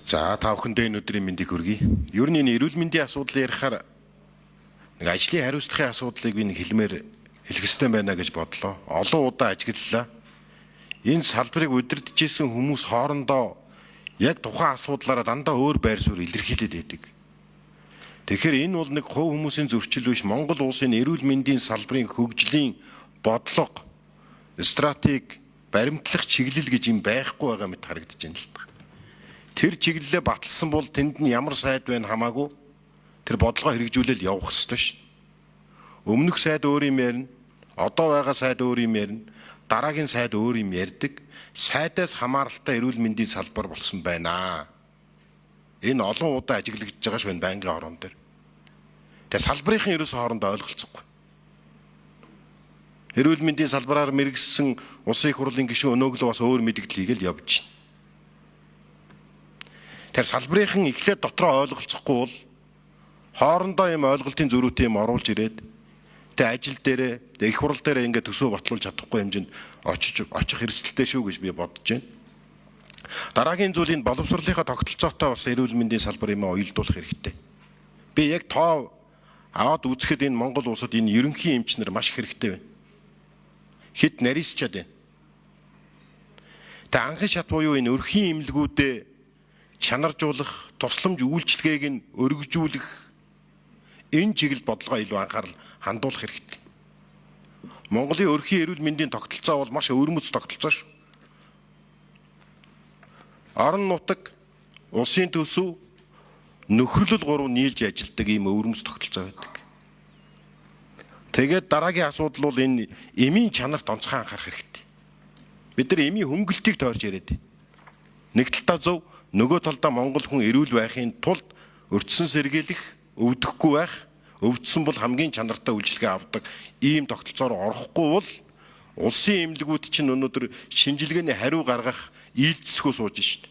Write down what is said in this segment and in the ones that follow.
За та бүхэндээ энэ өдрийн мэндийг хүргэе. Ер нь энэ эрүүл мэндийн асуудал ярихаар нэг ажлын хариуцлагын асуудлыг би нэг хэлмээр хэлэх ёстой байна гэж бодлоо. Олон удаа ажиглалаа. Энэ салбарыг удирдахжсэн хүмүүс хоорондоо яг тухайн асуудлаараа дандаа өөр байр суурь илэрхийлээд байдаг. Тэгэхээр энэ бол нэг хувь хүмүүсийн зөрчил биш, Монгол улсын эрүүл мэндийн салбарын хөгжлийн бодлого, стратеги, баримтлах чиглэл гэж юм байхгүй байгаа мэт харагдаж байна л та. Тэр чиглэлээ баталсан бол тэнд нь ямар сайд байна хамаагүй тэр бодлогоо хэрэгжүүлэл явах ёстой ш. Өмнөх сайд өөр юм ярина, одоо байгаа сайд өөр юм ярина, дараагийн сайд өөр юм ярьдаг. Сайдаас хамааралтай эрүүл мэндийн салбар болсон байна. Энэ олон удаа ажиглагдж байгаа ш байна байнгын орон дээр. Тэгээ салбарынхан ерөөсөө хоорондоо ойлголцохгүй. Эрүүл мэндийн салбараар мэрэгсэн улсын их хурлын гишүүн өнөөглөө бас өөр мэдээлэл хийгээл явж байна. Тэр салбарынхан эхлээд дотроо ойлголцохгүй бол хоорондоо юм ойлголтын зөрүүтэй юм оруулж ирээд тэ ажил дээрээ их хурал дээрээ ингээд төсөө батлуулж чадахгүй хэмжээнд очих эрсдэлтэй шүү гэж би бодож байна. Дараагийн зүйл энэ боловсролынхаа тогтолцоотой бас эрүүл мэндийн салбар юм уялдуулах хэрэгтэй. Би яг тоо аваад үзэхэд энэ Монгол улсад энэ ерөнхий эмчнэр маш их хэрэгтэй байна. Хэд нарийсчаад байна. Тэ анхны шат буюу энэ өрхийн эмнэлгүүдэд чанаржуулах, тусламж үйлчилгээг нь өргөжүүлэх энэ чиглэл бодлогоо илүү анхаарал хандуулах хэрэгтэй. Монголын өрхийн эрүүл мэндийн тогтолцоо бол маш өвөрмөц тогтолцоо шүү. Орон нутаг, улсын төсөв, нөхөрлөл гурав нийлж ажилладаг ийм өвөрмөц тогтолцоо байдаг. Тэгээд дараагийн асуудал бол энэ эмийн чанарт онцгой анхаарах хэрэгтэй. Бид нар эмийн хөнгөлтийг тойрч яриад байна. Нэг талдаа зөв, нөгөө талдаа Монгол хүн эрүүл байхын тулд өртсөн сэргийлэх, өвдөхгүй байх, өвдсөн бол хамгийн чанартай үйлчилгээ авдаг ийм тогтолцоор орохгүй бол улсын эмнэлгүүд чинь өнөөдөр шинжилгээний хариу гаргах ийдсэсгүй сууж шít.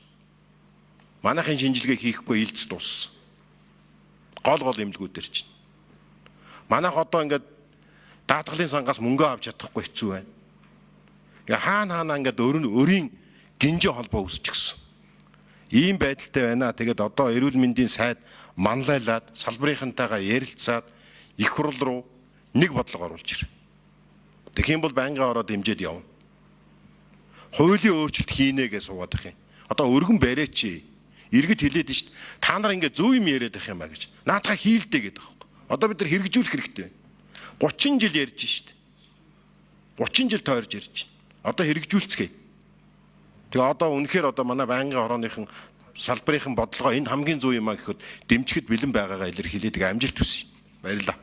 Манайхын шинжилгээ хийхгүй ийдс дууссан. Гол эмнэлгүүдээр чинь. Манайх одоо ингээд даатгалын сангаас мөнгө авч чадахгүй хэцүү байна. Ингээ хаана ингээд өрийн гинжи холбоо үүсчихсэн. Ийм байдалтай байна. Тэгээд одоо эрүүл мэндийн сайд манлайлаад салбарынхантайгаа ярилцаад их хурал руу нэг бодлого оруулж ир. Тэгэх юм бол байнгын ороод хэмжээд явна. Хуулийн өөрчлөлт хийнэ гэж суугаад их юм. Одоо өргөн барайч. Иргэд хэлээд шít. Та нар ингээ зөв юм яриад байх юм а гэж. Наатаа хийлдэ гэдэг байхгүй. Одоо бид нар хэрэгжүүлэх хэрэгтэй. 30 жил ярьж шít. 30 жил тойрж ярьж байна. Одоо хэрэгжүүлцгээе. Тэгээ одоо үнэхээр одоо манай байнгын орооныхон салбарынхан бодлогоо энэ хамгийн зөв юм а гэхэд дэмжихэд бэлэн байгаагаа илэрхийлээд амжилт хүсье. Баярлалаа.